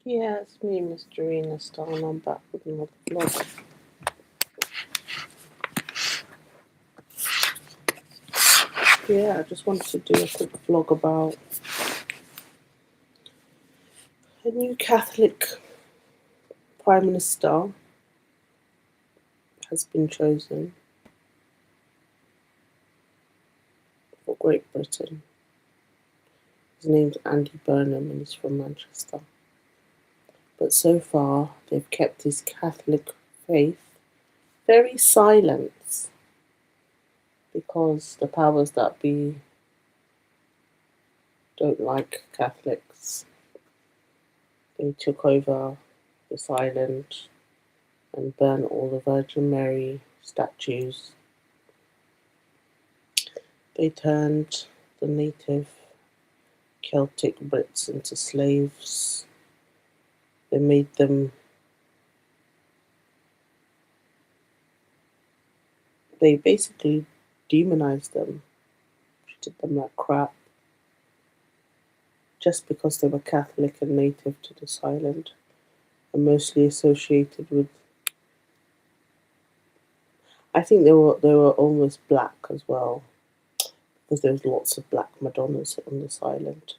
Yeah, it's me, Mr. Rena Star, and I'm back with another vlog. Yeah, I just wanted to do a quick vlog about a new Catholic Prime Minister has been chosen for Great Britain. His name's Andy Burnham and he's from Manchester. But so far, they've kept his Catholic faith very silent because the powers that be don't like Catholics. They took over this island and burn all the Virgin Mary statues. They turned the native Celtic Brits into slaves. They made them, they basically demonized them, treated them like crap, just because they were Catholic and native to this island, and mostly associated with, I think they were almost black as well, because there was lots of black Madonnas on this island.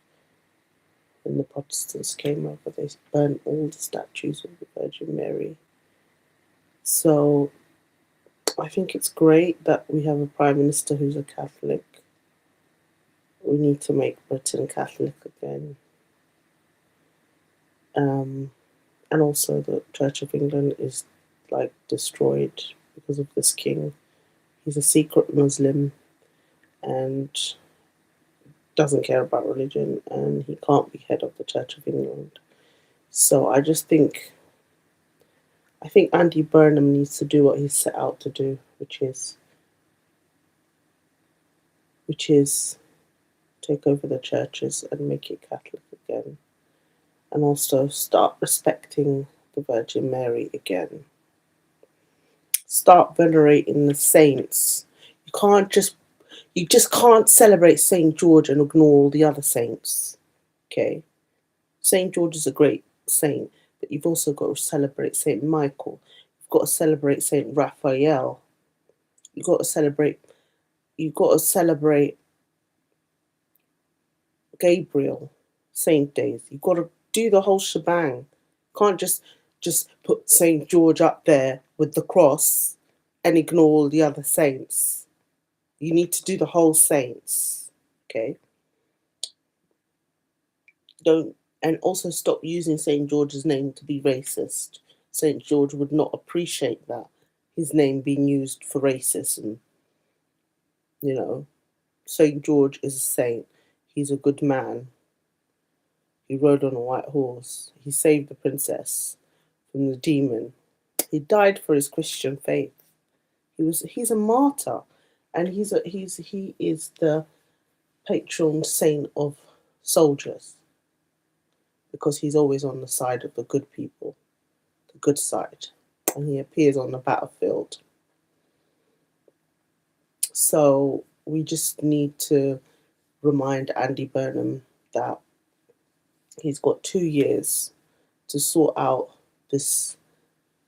When the Protestants came over, they burnt all the statues of the Virgin Mary. So I think it's great that we have a Prime Minister who's a Catholic. We need to make Britain Catholic again. And also the Church of England is like destroyed because of this king. He's a secret Muslim and doesn't care about religion, and he can't be head of the Church of England. So I think Andy Burnham needs to do what he's set out to do, which is take over the churches and make it Catholic again, and also start respecting the Virgin Mary again. Start venerating the saints. You just can't celebrate Saint George and ignore all the other saints. Okay, Saint George is a great saint, but you've also got to celebrate Saint Michael. You've got to celebrate Saint Raphael. You've got to celebrate. You've got to celebrate Gabriel, Saint days. You've got to do the whole shebang. You can't just put Saint George up there with the cross and ignore all the other saints. You need to do the whole saints. Okay? Don't and also stop using Saint George's name to be racist. Saint George would not appreciate that. His name being used for racism. You know. Saint George is a saint. He's a good man. He rode on a white horse. He saved the princess from the demon. He died for his Christian faith. He's a martyr, and he is the patron saint of soldiers because he's always on the side of the good people, the good side, and he appears on the battlefield. So we just need to remind Andy Burnham that he's got 2 years to sort out this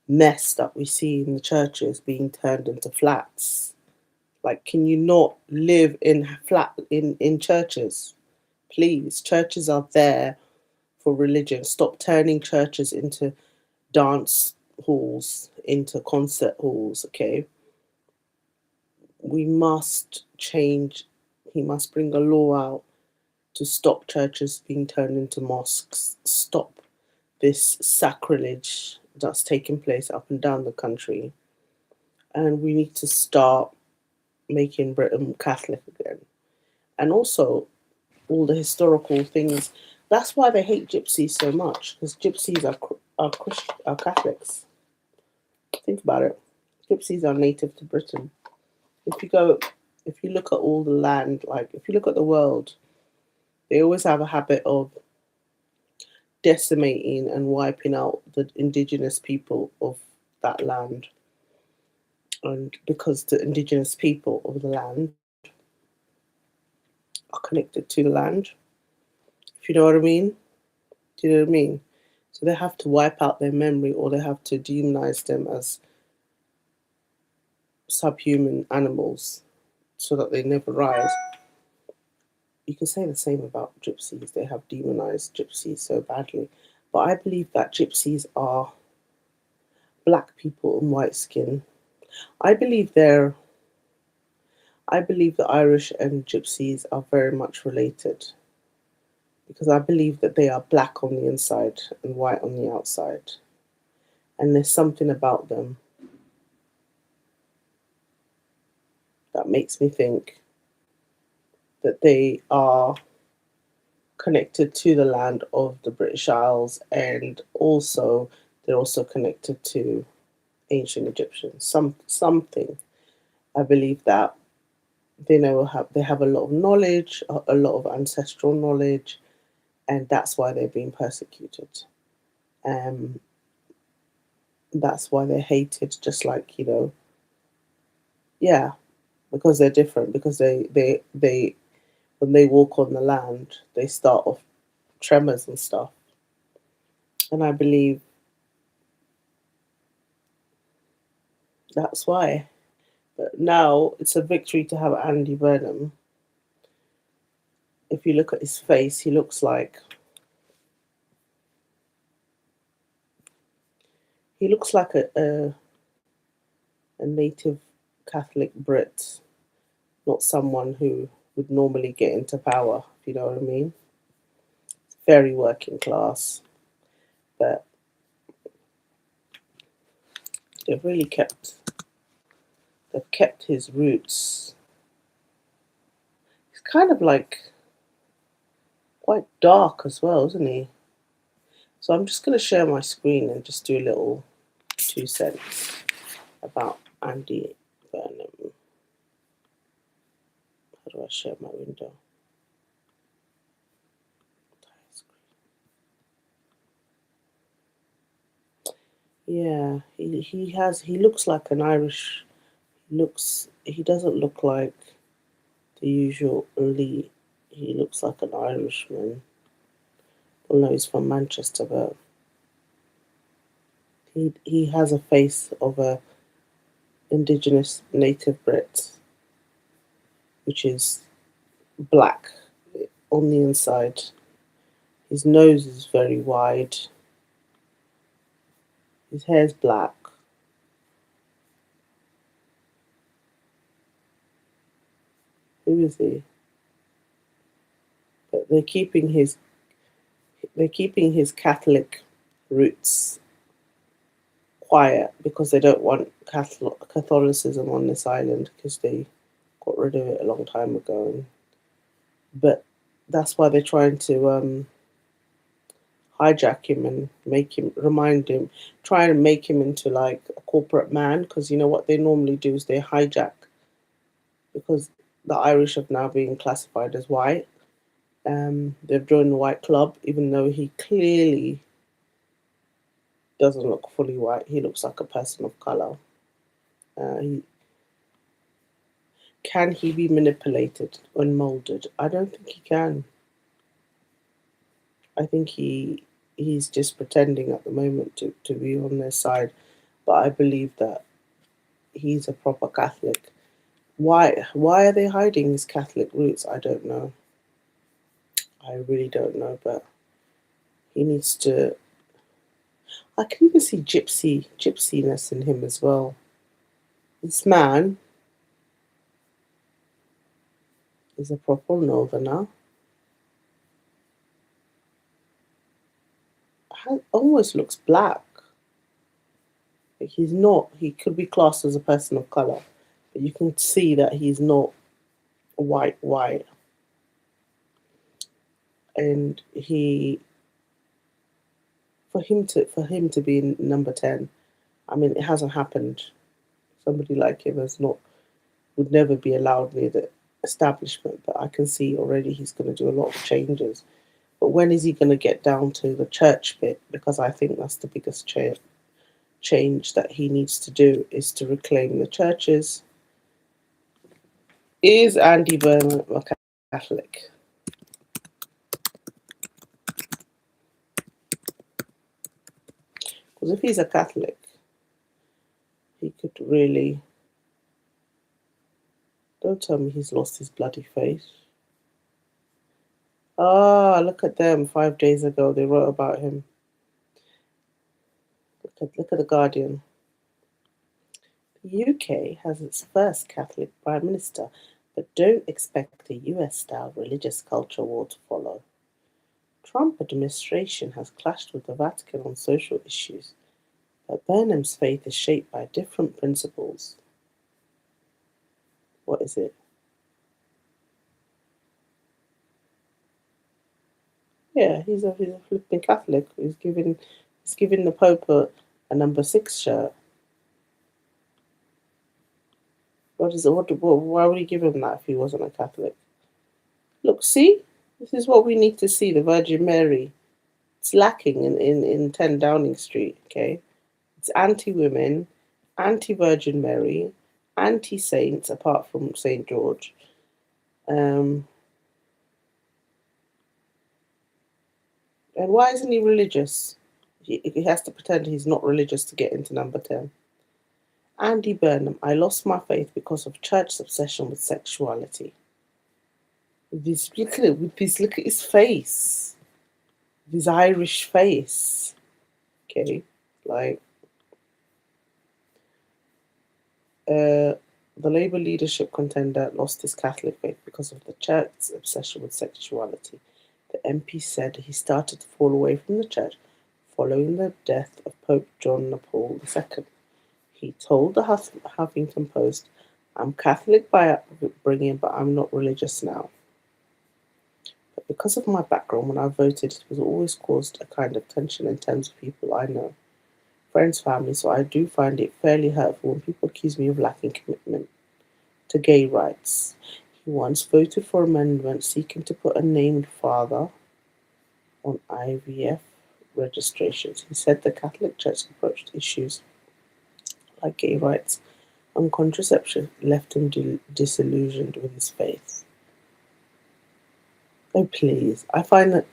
mess that we see in the churches being turned into flats. Like, can you not live in churches? Please, churches are there for religion. Stop turning churches into dance halls, into concert halls, okay? We must change. He must bring a law out to stop churches being turned into mosques. Stop this sacrilege that's taking place up and down the country. And we need to start making Britain Catholic again. And also, all the historical things. That's why they hate gypsies so much, because gypsies are Catholics. Think about it. Gypsies are native to Britain. If you look at all the land, like if you look at the world, they always have a habit of decimating and wiping out the indigenous people of that land. And because the indigenous people of the land are connected to the land, if you know what I mean. Do you know what I mean? So they have to wipe out their memory, or they have to demonize them as subhuman animals so that they never rise. You can say the same about gypsies. They have demonized gypsies so badly. But I believe that gypsies are black people in white skin. I believe they're I believe the Irish and gypsies are very much related because I believe that they are black on the inside and white on the outside. And there's something about them that makes me think that they are connected to the land of the British Isles, and also they're also connected to ancient Egyptians. Something. I believe that they have a lot of knowledge, a lot of ancestral knowledge, and that's why they're being persecuted. Um, that's why they're hated, just like, yeah, because they're different. Because they when they walk on the land, they start off tremors and stuff. And I believe that's why. But now it's a victory to have Andy Burnham. If you look at his face, he looks like a native Catholic Brit, not someone who would normally get into power, if you know what I mean. Very working class, but they've really kept his roots. He's kind of like quite dark as well, isn't he? So I'm just going to share my screen and just do a little 2 cents about Andy Burnham. How do I share my window? Yeah, he looks like an Irish. He doesn't look like the usual elite. He looks like an Irishman. Well, no, he's from Manchester, but he has a face of a indigenous native Brit, which is black on the inside. His nose is very wide. His hair's black. Who is he? But they're keeping his Catholic roots quiet because they don't want Catholicism on this island because they got rid of it a long time ago. But that's why they're trying to hijack him and try and make him into like a corporate man. Because you know what they normally do is they hijack, because the Irish have now been classified as white. They've joined the white club, even though he clearly doesn't look fully white. He looks like a person of color. Can he be manipulated and molded? I don't think he can. I think he's just pretending at the moment to be on their side. But I believe that he's a proper Catholic. Why are they hiding his Catholic roots? I don't know. I really don't know, but he needs to. I can even see gypsiness in him as well. This man is a proper northerner. Almost looks black. Like he's not. He could be classed as a person of color, but you can see that he's not white, and for him to be number 10. I mean, it hasn't happened. Somebody like him would never be allowed near the establishment, but I can see already he's going to do a lot of changes. But when is he going to get down to the church bit? Because I think that's the biggest change that he needs to do, is to reclaim the churches. Is Andy Burnham a Catholic? Because if he's a Catholic, he could really. Don't tell me he's lost his bloody faith. Ah, look at them. 5 days ago, they wrote about him. Look at the Guardian. The UK has its first Catholic Prime Minister, but don't expect a US-style religious culture war to follow. Trump administration has clashed with the Vatican on social issues, but Burnham's faith is shaped by different principles. What is it? Yeah, he's a flipping Catholic. He's giving the Pope a number 6 shirt. What is it? Why would he give him that if he wasn't a Catholic? Look, see, this is what we need to see. The Virgin Mary. It's lacking in 10 Downing Street. Okay, it's anti-women, anti-Virgin Mary, anti-saints, apart from Saint George. And why isn't he religious? He has to pretend he's not religious to get into number 10. Andy Burnham, I lost my faith because of church's obsession with sexuality. Look at his face. His Irish face. Okay, like the Labour leadership contender lost his Catholic faith because of the church's obsession with sexuality. The MP said he started to fall away from the church following the death of Pope John Paul II. He told the Huffington Post, I'm Catholic by upbringing, but I'm not religious now. But because of my background, when I voted, it was always caused a kind of tension in terms of people I know, friends, family, so I do find it fairly hurtful when people accuse me of lacking commitment to gay rights. He once voted for amendments seeking to put a named father on IVF registrations. He said the Catholic Church approached issues like gay rights and contraception left him disillusioned with his faith. Oh, please. I find that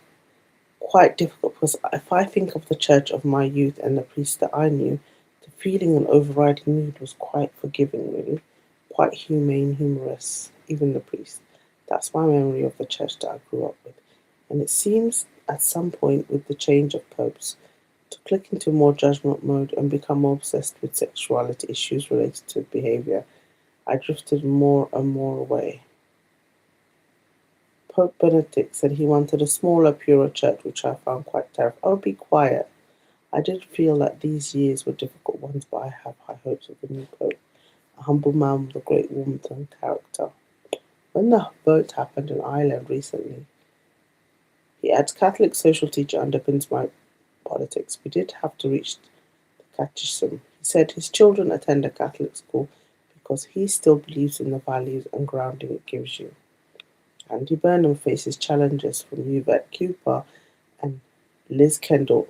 quite difficult because if I think of the church of my youth and the priest that I knew, the feeling and overriding need was quite forgiving, really. Quite humane, humorous, even the priest. That's my memory of the church that I grew up with. And it seems at some point with the change of popes to click into more judgment mode and become more obsessed with sexuality issues related to behaviour. I drifted more and more away. Pope Benedict said he wanted a smaller, purer church, which I found quite terrible. Oh, be quiet. I did feel that these years were difficult ones, but I have high hopes of the new Pope, a humble man with a great warmth and character. When the vote happened in Ireland recently, he adds, Catholic social teacher underpins my politics. We did have to reach the catechism. He said his children attend a Catholic school because he still believes in the values and grounding it gives you. Andy Burnham faces challenges from Yvette Cooper and Liz Kendall.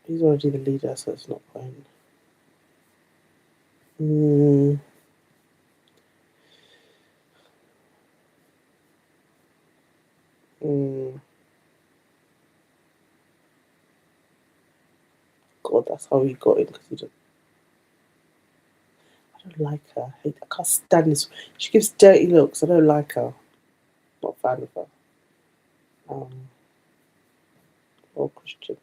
He's already the leader, so it's not going. God, that's how he got in because he don't. I don't like her. I can't stand this. She gives dirty looks. I don't like her. Not a fan of her. Or Christian.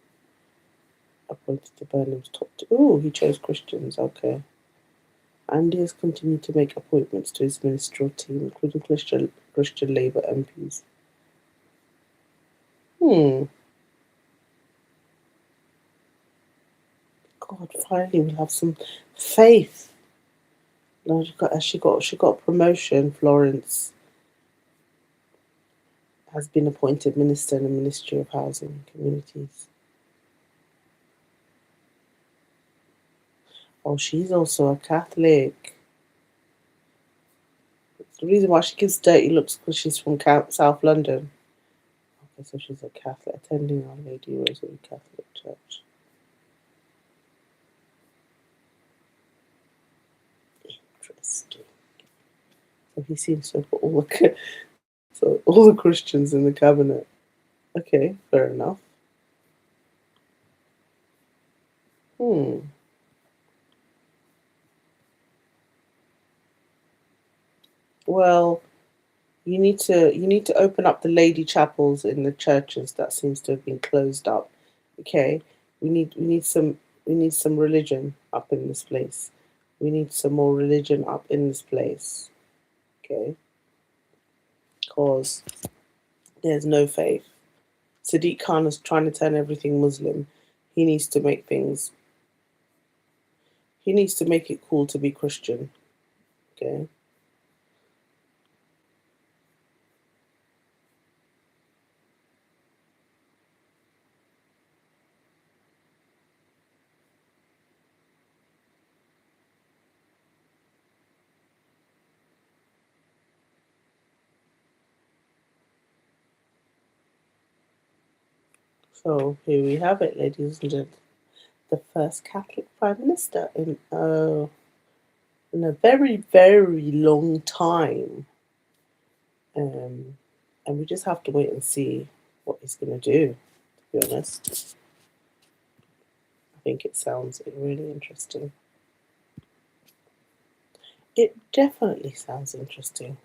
Appointed to Burnham's top two. Oh, he chose Christians. Okay. Andy has continued to make appointments to his ministerial team, including Christian Labour MPs. God, finally we'll have some faith. No, she got promotion. Florence has been appointed minister in the Ministry of Housing and Communities. Oh, she's also a Catholic. The reason why she gives dirty looks because she's from South London. Okay, so she's a Catholic, attending Our Lady Rosary Catholic Church. Interesting. So he seems to have put all the Christians in the cabinet. Okay, fair enough. Well, you need to open up the lady chapels in the churches that seems to have been closed up. Okay, we need some religion up in this place. We need some more religion up in this place. Okay, because there's no faith. Sadiq Khan is trying to turn everything Muslim. He needs to make things. He needs to make it cool to be Christian. Okay. So here we have it, ladies and gentlemen. The first Catholic Prime Minister in a very, very long time. Um, and we just have to wait and see what he's going to do, to be honest. I think it sounds really interesting. It definitely sounds interesting.